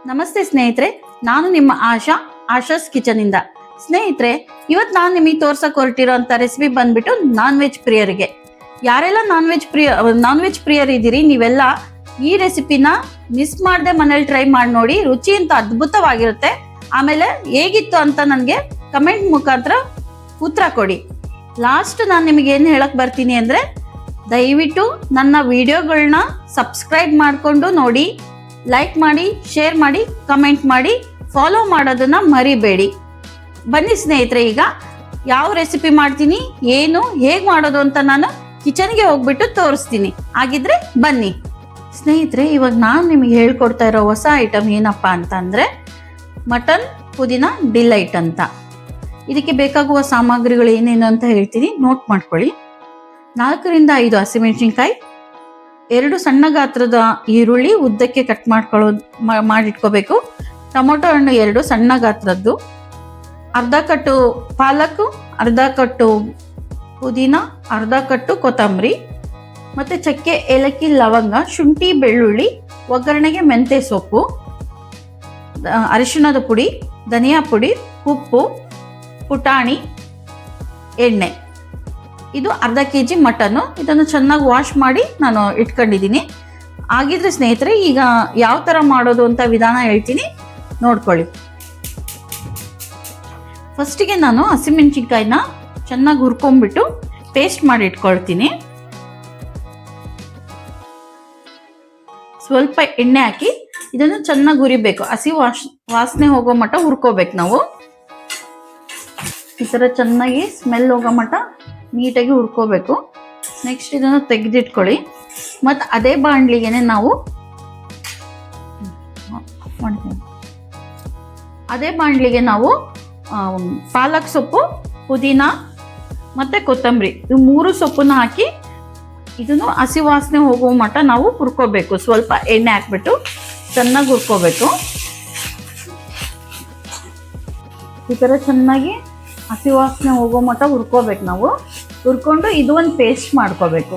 ನಮಸ್ತೆ ಸ್ನೇಹಿತರೆ, ನಾನು ನಿಮ್ಮ ಆಶಾಸ್ ಕಿಚನ್ ಇಂದ. ಸ್ನೇಹಿತರೆ, ಇವತ್ತು ನಾನು ನಿಮಗೆ ತೋರ್ಸಕ್ ಹೊರಟಿರೋಂಥ ರೆಸಿಪಿ ಬಂದ್ಬಿಟ್ಟು ನಾನ್ ವೆಜ್ ಪ್ರಿಯರಿಗೆ. ಯಾರೆಲ್ಲ ನಾನ್ ವೆಜ್ ಪ್ರಿಯರ್ ಇದ್ದೀರಿ, ನೀವೆಲ್ಲ ಈ ರೆಸಿಪಿನ ಮಿಸ್ ಮಾಡದೆ ಮನೇಲಿ ಟ್ರೈ ಮಾಡಿ ನೋಡಿ. ರುಚಿ ಅಂತ ಅದ್ಭುತವಾಗಿರುತ್ತೆ. ಆಮೇಲೆ ಹೇಗಿತ್ತು ಅಂತ ನನಗೆ ಕಮೆಂಟ್ ಮುಖಾಂತರ ಉತ್ತರ ಕೊಡಿ. ಲಾಸ್ಟ್ ನಾನು ನಿಮಗೆ ಏನು ಹೇಳಕ್ ಬರ್ತೀನಿ ಅಂದ್ರೆ, ದಯವಿಟ್ಟು ನನ್ನ ವಿಡಿಯೋಗಳನ್ನ ಸಬ್ಸ್ಕ್ರೈಬ್ ಮಾಡಿಕೊಂಡು ನೋಡಿ, ಲೈಕ್ ಮಾಡಿ, ಶೇರ್ ಮಾಡಿ, ಕಮೆಂಟ್ ಮಾಡಿ, ಫಾಲೋ ಮಾಡೋದನ್ನ ಮರಿಬೇಡಿ. ಬನ್ನಿ ಸ್ನೇಹಿತರೆ, ಈಗ ಯಾವ ರೆಸಿಪಿ ಮಾಡ್ತೀನಿ, ಏನು ಹೇಗೆ ಮಾಡೋದು ಅಂತ ನಾನು ಕಿಚನ್ಗೆ ಹೋಗ್ಬಿಟ್ಟು ತೋರಿಸ್ತೀನಿ. ಹಾಗಿದ್ರೆ ಬನ್ನಿ ಸ್ನೇಹಿತರೆ. ಇವಾಗ ನಾನು ನಿಮಗೆ ಹೇಳ್ಕೊಡ್ತಾ ಇರೋ ಹೊಸ ಐಟಮ್ ಏನಪ್ಪ ಅಂತಂದ್ರೆ ಮಟನ್ ಪುದೀನಾ ಡಿಲೈಟ್ ಅಂತ. ಇದಕ್ಕೆ ಬೇಕಾಗುವ ಸಾಮಗ್ರಿಗಳು ಏನೇನು ಅಂತ ಹೇಳ್ತೀನಿ, ನೋಟ್ ಮಾಡ್ಕೊಳ್ಳಿ. 4 ರಿಂದ 5 ಹಸಿಮೆಣಸಿನ್ಕಾಯಿ, 2 ಸಣ್ಣ ಗಾತ್ರದ ಈರುಳ್ಳಿ ಉದ್ದಕ್ಕೆ ಕಟ್ ಮಾಡಿಟ್ಕೋಬೇಕು. ಟೊಮೊಟೊ ಹಣ್ಣು 2 ಸಣ್ಣ ಗಾತ್ರದ್ದು, ಅರ್ಧ ಕಟ್ಟು ಪಾಲಕ್, ಅರ್ಧ ಕಟ್ಟು ಪುದೀನಾ, ಅರ್ಧ ಕಟ್ಟು ಕೊತ್ತಂಬರಿ, ಮತ್ತು ಚಕ್ಕೆ, ಏಲಕ್ಕಿ, ಲವಂಗ, ಶುಂಠಿ, ಬೆಳ್ಳುಳ್ಳಿ, ಒಗ್ಗರಣೆಗೆ ಮೆಂತ್ಯ ಸೊಪ್ಪು, ಅರಿಶಿಣದ ಪುಡಿ, ಧನಿಯಾ ಪುಡಿ, ಉಪ್ಪು, ಪುಟಾಣಿ, ಎಣ್ಣೆ. ಇದು ಅರ್ಧ kg ಮಟನ್ನು. ಇದನ್ನು ಚೆನ್ನಾಗಿ ವಾಶ್ ಮಾಡಿ ನಾನು ಇಟ್ಕೊಂಡಿದ್ದೀನಿ. ಹಾಗಿದ್ರೆ ಸ್ನೇಹಿತರೆ, ಈಗ ಯಾವ ಥರ ಮಾಡೋದು ಅಂತ ವಿಧಾನ ಹೇಳ್ತೀನಿ, ನೋಡ್ಕೊಳ್ಳಿ. ಫಸ್ಟಿಗೆ ನಾನು ಹಸಿಮೆಣಸಿನ್ಕಾಯಿನ ಚೆನ್ನಾಗಿ ಹುರ್ಕೊಂಡ್ಬಿಟ್ಟು ಪೇಸ್ಟ್ ಮಾಡಿ ಇಟ್ಕೊಳ್ತೀನಿ. ಸ್ವಲ್ಪ ಎಣ್ಣೆ ಹಾಕಿ ಇದನ್ನು ಚೆನ್ನಾಗಿ ಹುರಿಬೇಕು. ಹಸಿ ವಾಸನೆ ಹೋಗೋ ಮಟ್ಟ ಹುರ್ಕೋಬೇಕು ನಾವು. ಈ ಥರ ಚೆನ್ನಾಗಿ ಸ್ಮೆಲ್ ಹೋಗೋ ಮಟ್ಟ ನೀಟಾಗಿ ಹುರ್ಕೋಬೇಕು. ನೆಕ್ಸ್ಟ್ ಇದನ್ನು ತೆಗೆದಿಟ್ಕೊಳ್ಳಿ. ಮತ್ತು ಅದೇ ಬಾಣಲಿಗೆನೆ ನಾವು ಪಾಲಕ್ ಸೊಪ್ಪು, ಪುದೀನಾ ಮತ್ತು ಕೊತ್ತಂಬರಿ, ಇವು 3 ಸೊಪ್ಪನ್ನ ಹಾಕಿ ಇದನ್ನು ಹಸಿ ವಾಸನೆ ಹೋಗೋ ಮಟ್ಟ ನಾವು ಹುರ್ಕೋಬೇಕು. ಸ್ವಲ್ಪ ಎಣ್ಣೆ ಹಾಕ್ಬಿಟ್ಟು ಚೆನ್ನಾಗಿ ಹುರ್ಕೋಬೇಕು. ಈ ಥರ ಚೆನ್ನಾಗಿ ಹಸಿ ವಾಸನೆ ಹೋಗೋ ಮಟ್ಟ ಹುರ್ಕೋಬೇಕು ನಾವು. ಹುರ್ಕೊಂಡು ಇದು ಒಂದು ಪೇಸ್ಟ್ ಮಾಡ್ಕೋಬೇಕು.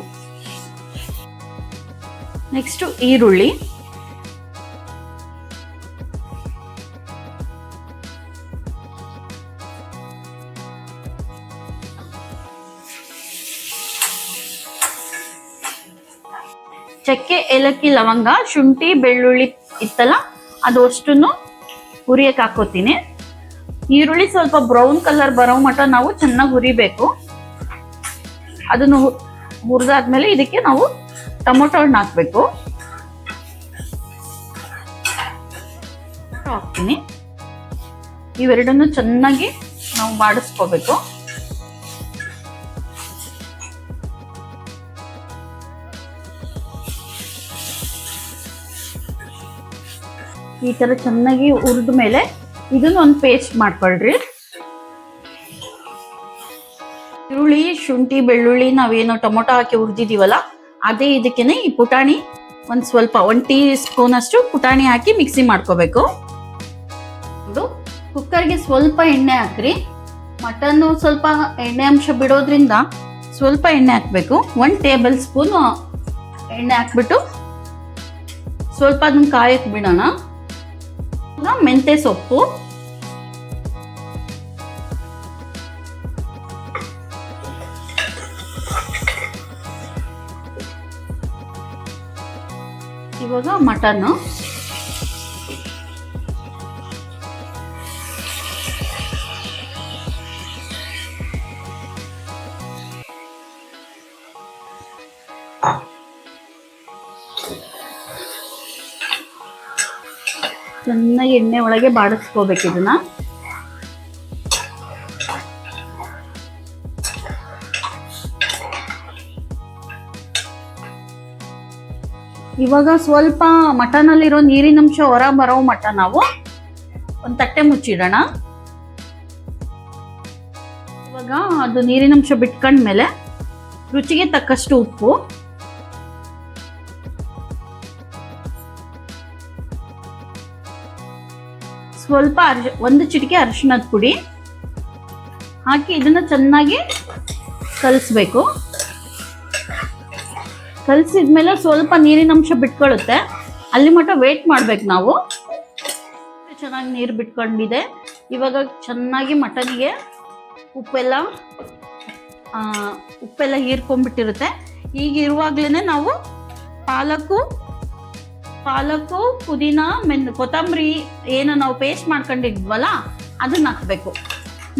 ನೆಕ್ಸ್ಟು ಈರುಳ್ಳಿ, ಚಕ್ಕೆ, ಏಲಕ್ಕಿ, ಲವಂಗ, ಶುಂಠಿ, ಬೆಳ್ಳುಳ್ಳಿ ಇತ್ತಲ್ಲ, ಅದು ಅಷ್ಟನ್ನು ಹುರಿಯಕ್ಕೆ ಹಾಕೋತೀನಿ. ಈರುಳ್ಳಿ ಸ್ವಲ್ಪ ಬ್ರೌನ್ ಕಲರ್ ಬರೋ ಮಟ್ಟ ನಾವು ಚೆನ್ನಾಗಿ ಹುರಿಬೇಕು. ಅದನ್ನು ಹುರಿದಾದ್ಮೇಲೆ ಇದಕ್ಕೆ ನಾವು ಟೊಮೊಟೊ ಹಣ್ಣು ಹಾಕಬೇಕು. ಹಾಕ್ತೀನಿ. ಇವೆರಡನ್ನು ಚೆನ್ನಾಗಿ ನಾವು ಮಾಡಿಸ್ಕೋಬೇಕು. ಈ ತರ ಚೆನ್ನಾಗಿ ಹುರಿದ ಮೇಲೆ ಇದನ್ನು ಒಂದು ಪೇಸ್ಟ್ ಮಾಡ್ಕೊಳ್ರಿ. ಈರುಳ್ಳಿ, ಶುಂಠಿ, ಬೆಳ್ಳುಳ್ಳಿ ನಾವೇನು ಟೊಮೊಟೊ ಹಾಕಿ ಹುರಿದಿದ್ದೀವಲ್ಲ, ಅದೇ ಇದಕ್ಕೇನೆ ಈ ಪುಟಾಣಿ ಸ್ವಲ್ಪ 1 ಟೀ ಸ್ಪೂನ್ ಅಷ್ಟು ಪುಟಾಣಿ ಹಾಕಿ ಮಿಕ್ಸಿ ಮಾಡ್ಕೋಬೇಕು. ಕುಕ್ಕರ್ಗೆ ಸ್ವಲ್ಪ ಎಣ್ಣೆ ಹಾಕ್ರಿ. ಮಟನ್ನು ಸ್ವಲ್ಪ ಎಣ್ಣೆ ಅಂಶ ಬಿಡೋದ್ರಿಂದ ಸ್ವಲ್ಪ ಎಣ್ಣೆ ಹಾಕಬೇಕು. 1 ಟೇಬಲ್ ಸ್ಪೂನ್ ಎಣ್ಣೆ ಹಾಕ್ಬಿಟ್ಟು ಸ್ವಲ್ಪ ಅದನ್ನ ಕಾಯಕ್ಕೆ ಬಿಡೋಣ. ಮೆಂತ್ಯ ಸೊಪ್ಪು, ಇವಾಗ ಮಟನ್ನು, ಚೆನ್ನಾಗಿ ಎಣ್ಣೆ ಒಳಗೆ ಬಾಡಿಸ್ಕೋಬೇಕು ಇದನ್ನ. ಇವಾಗ ಸ್ವಲ್ಪ ಮಟನಲ್ಲಿರೋ ನೀರಿನಂಶ ಹೊರ ಬರೋ ಮಟ್ಟ ನಾವು ಒಂದು ತಟ್ಟೆ ಮುಚ್ಚಿಡೋಣ. ಇವಾಗ ಅದು ನೀರಿನಂಶ ಬಿಟ್ಕೊಂಡ್ಮೇಲೆ ರುಚಿಗೆ ತಕ್ಕಷ್ಟು ಉಪ್ಪು, ಸ್ವಲ್ಪ 1 ಚಿಟಿಕೆ ಅರಿಶಿಣದ ಪುಡಿ ಹಾಕಿ ಇದನ್ನ ಚೆನ್ನಾಗಿ ಕಲಿಸ್ಬೇಕು. ಕಲಸಿದ್ಮೇಲೆ ಸ್ವಲ್ಪ ನೀರಿನ ಅಂಶ ಬಿಟ್ಕೊಳ್ಳುತ್ತೆ, ಅಲ್ಲಿ ಮಟ್ಟ ವೇಟ್ ಮಾಡ್ಬೇಕು ನಾವು. ಚೆನ್ನಾಗಿ ನೀರು ಬಿಟ್ಕೊಂಡಿದೆ. ಇವಾಗ ಚೆನ್ನಾಗಿ ಮಟನ್ಗೆ ಉಪ್ಪೆಲ್ಲ ಹೀರ್ಕೊಂಡ್ಬಿಟ್ಟಿರುತ್ತೆ. ಈಗ ಇರುವಾಗ್ಲೇ ನಾವು ಪಾಲಕು ಪುದೀನ ಕೊತ್ತಂಬರಿ ಏನು ನಾವು ಪೇಸ್ಟ್ ಮಾಡ್ಕೊಂಡಿದ್ವಲ್ಲ ಅದನ್ನ ಹಾಕಬೇಕು.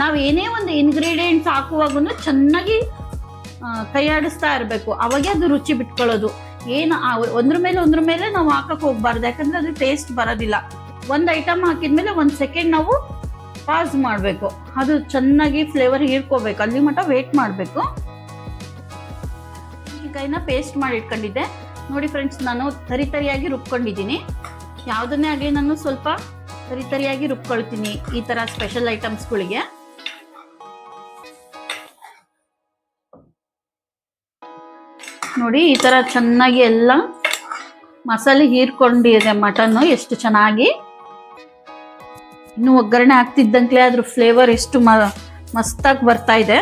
ನಾವು ಏನೇ ಒಂದು ಇಂಗ್ರೀಡಿಯೆಂಟ್ಸ್ ಹಾಕುವಾಗೂ ಚೆನ್ನಾಗಿ ಕೈ ಆಡಿಸ್ತಾ ಇರಬೇಕು, ಅವಾಗೆ ಅದು ರುಚಿ ಬಿಟ್ಕೊಳ್ಳೋದು. ಏನು ಒಂದ್ರ ಮೇಲೆ ನಾವು ಹಾಕಕ್ಕೆ ಹೋಗ್ಬಾರ್ದು, ಯಾಕಂದ್ರೆ ಅದು ಟೇಸ್ಟ್ ಬರೋದಿಲ್ಲ. ಒಂದು ಐಟಮ್ ಹಾಕಿದ್ಮೇಲೆ 1 ಸೆಕೆಂಡ್ ನಾವು ಪಾಸ್ ಮಾಡಬೇಕು, ಅದು ಚೆನ್ನಾಗಿ ಫ್ಲೇವರ್ ಹೀರ್ಕೋಬೇಕು. ಅಲ್ಲಿ ಮಟ್ಟ ವೇಟ್ ಮಾಡಬೇಕು. ಕೈನ ಪೇಸ್ಟ್ ಮಾಡಿ ಇಟ್ಕೊಂಡಿದ್ದೆ ನೋಡಿ ಫ್ರೆಂಡ್ಸ್. ನಾನು ತರಿಯಾಗಿ ರುಬ್ಕೊಂಡಿದ್ದೀನಿ. ಯಾವುದನ್ನೇ ಆಗಲಿ ನಾನು ಸ್ವಲ್ಪ ತರಿಯಾಗಿ ರುಬ್ಕೊಳ್ತೀನಿ ಈ ಥರ ಸ್ಪೆಷಲ್ ಐಟಮ್ಸ್ಗಳಿಗೆ. ನೋಡಿ ಈ ಥರ ಚೆನ್ನಾಗಿ ಎಲ್ಲ ಮಸಾಲೆ ಹೀರ್ಕೊಂಡಿದೆ ಮಟನ್ನು ಎಷ್ಟು ಚೆನ್ನಾಗಿ. ಇನ್ನು ಒಗ್ಗರಣೆ ಹಾಕ್ತಿದ್ದಂಕ್ಲೆ ಅದ್ರ ಫ್ಲೇವರ್ ಎಷ್ಟು ಮಸ್ತಾಗಿ ಬರ್ತಾ ಇದೆ.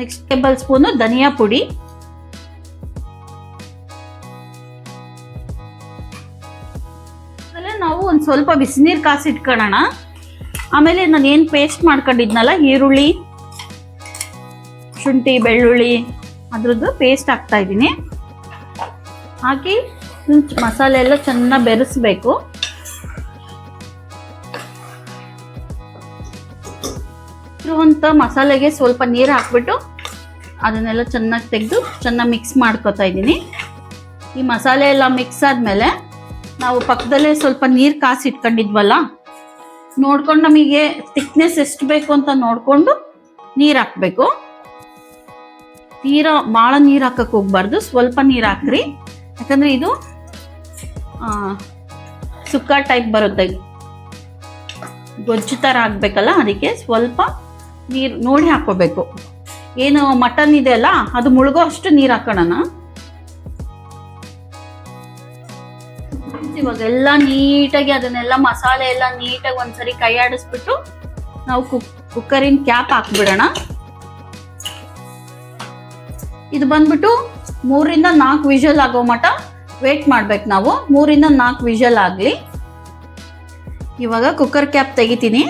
ನೆಕ್ಸ್ಟ್ ಟೇಬಲ್ ಸ್ಪೂನು ಧನಿಯಾ ಪುಡಿ, ಆಮೇಲೆ ನಾವು ಒಂದು ಸ್ವಲ್ಪ ಬಿಸಿನೀರು ಕಾಸಿಟ್ಕೊಳ್ಳೋಣ. ಆಮೇಲೆ ನಾನು ಏನು ಪೇಸ್ಟ್ ಮಾಡ್ಕೊಂಡಿದ್ನಲ್ಲ ಈರುಳ್ಳಿ, ಶುಂಠಿ, ಬೆಳ್ಳುಳ್ಳಿ ಅದ್ರದ್ದು ಪೇಸ್ಟ್ ಹಾಕ್ತಾ ಇದ್ದೀನಿ. ಹಾಕಿ ಮಸಾಲೆ ಎಲ್ಲ ಚೆನ್ನಾಗಿ ಬೆರೆಸ್ಬೇಕು. ಇರುವಂಥ ಮಸಾಲೆಗೆ ಸ್ವಲ್ಪ ನೀರು ಹಾಕ್ಬಿಟ್ಟು ಅದನ್ನೆಲ್ಲ ಚೆನ್ನಾಗಿ ತೆಗೆದು ಚೆನ್ನಾಗಿ ಮಿಕ್ಸ್ ಮಾಡ್ಕೊತಾ ಇದ್ದೀನಿ. ಈ ಮಸಾಲೆ ಎಲ್ಲ ಮಿಕ್ಸ್ ಆದಮೇಲೆ ನಾವು ಪಕ್ಕದಲ್ಲೇ ಸ್ವಲ್ಪ ನೀರು ಕಾಸಿ ಇಟ್ಕೊಂಡಿದ್ವಲ್ಲ, ನೋಡ್ಕೊಂಡು ನಮಗೆ ಥಿಕ್ನೆಸ್ ಎಷ್ಟು ಬೇಕು ಅಂತ ನೋಡಿಕೊಂಡು ನೀರು ಹಾಕಬೇಕು. ತೀರಾ ಭಾಳ ನೀರು ಹಾಕಕ್ಕೆ ಹೋಗ್ಬಾರ್ದು, ಸ್ವಲ್ಪ ನೀರು ಹಾಕ್ರಿ. ಯಾಕಂದರೆ ಇದು ಸುಕ್ಕ ಟೈಪ್ ಬರುತ್ತೆ, ಗೊಜ್ಜು ಥರ ಆಗಬೇಕಲ್ಲ, ಅದಕ್ಕೆ ಸ್ವಲ್ಪ ನೀರು ನೋಡಿ ಹಾಕೋಬೇಕು. ಏನು ಮಟನ್ ಇದೆ ಅಲ್ಲ ಅದು ಮುಳುಗೋ ಅಷ್ಟು ನೀರು ಹಾಕೋಣ. ಇವಾಗೆಲ್ಲ ನೀಟಾಗಿ ಅದನ್ನೆಲ್ಲ ಮಸಾಲೆ ಎಲ್ಲ ನೀಟಾಗಿ ಒಂದ್ಸರಿ ಕೈ ಆಡಿಸ್ಬಿಟ್ಟು ನಾವು ಕುಕ್ಕರಿನ ಕ್ಯಾಪ್ ಹಾಕ್ಬಿಡೋಣ. ಇದು ಬಂದ್ಬಿಟ್ಟು 3ರಿಂದ 4 ವಿಷಲ್ ಆಗೋ ಮಟ ವೇಟ್ ಮಾಡ್ಬೇಕು ನಾವು. 3ರಿಂದ 4 ವಿಷಲ್ ಆಗಲಿ. ಇವಾಗ ಕುಕ್ಕರ್ ಕ್ಯಾಪ್ ತೆಗಿತೀನಿ.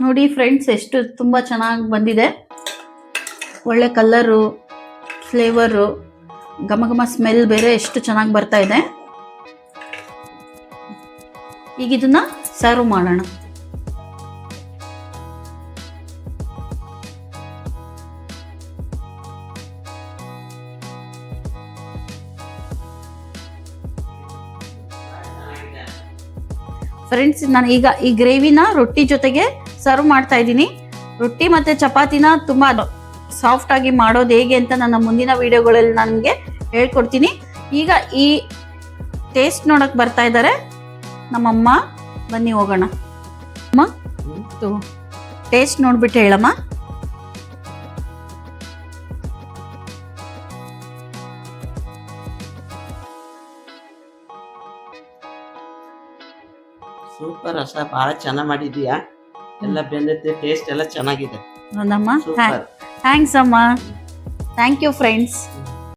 ನೋಡಿ ಫ್ರೆಂಡ್ಸ್, ಎಷ್ಟು ತುಂಬ ಚೆನ್ನಾಗಿ ಬಂದಿದೆ. ಒಳ್ಳೆ ಕಲರು, ಫ್ಲೇವರು, ಘಮ ಸ್ಮೆಲ್ ಬೇರೆ ಎಷ್ಟು ಚೆನ್ನಾಗಿ ಬರ್ತಾ ಇದೆ. ಈಗ ಇದನ್ನ ಸರ್ವ್ ಮಾಡೋಣ. ಫ್ರೆಂಡ್ಸ್, ನಾನು ಈಗ ಈ ಗ್ರೇವಿನ ರೊಟ್ಟಿ ಜೊತೆಗೆ ಸರ್ವ್ ಮಾಡ್ತಾ ಇದ್ದೀನಿ. ರೊಟ್ಟಿ ಮತ್ತು ಚಪಾತಿನ ತುಂಬ ಸಾಫ್ಟ್ ಆಗಿ ಮಾಡೋದು ಹೇಗೆ ಅಂತ ನನ್ನ ಮುಂದಿನ ವಿಡಿಯೋಗಳಲ್ಲಿ ನನಗೆ ಹೇಳ್ಕೊಡ್ತೀನಿ. ಈಗ ಈ ಟೇಸ್ಟ್ ನೋಡಕ್ಕೆ ಬರ್ತಾ ಇದ್ದಾರೆ ನಮ್ಮಮ್ಮ. ಬನ್ನಿ ಹೋಗೋಣ. ಅಮ್ಮ, ಟೇಸ್ಟ್ ನೋಡ್ಬಿಟ್ಟು ಹೇಳಮ್ಮ. ಸೂಪರ್ ರಸ, ಬಹಳ ಚೆನ್ನಾಗಿ ಮಾಡಿದೀಯಾ. ಎಲ್ಲ ಬೆಂದೈತೆ, ಟೇಸ್ಟ್ ಎಲ್ಲ ಚೆನ್ನಾಗಿದೆ. ಥ್ಯಾಂಕ್ಸ್ ಅಮ್ಮ. Thank you friends.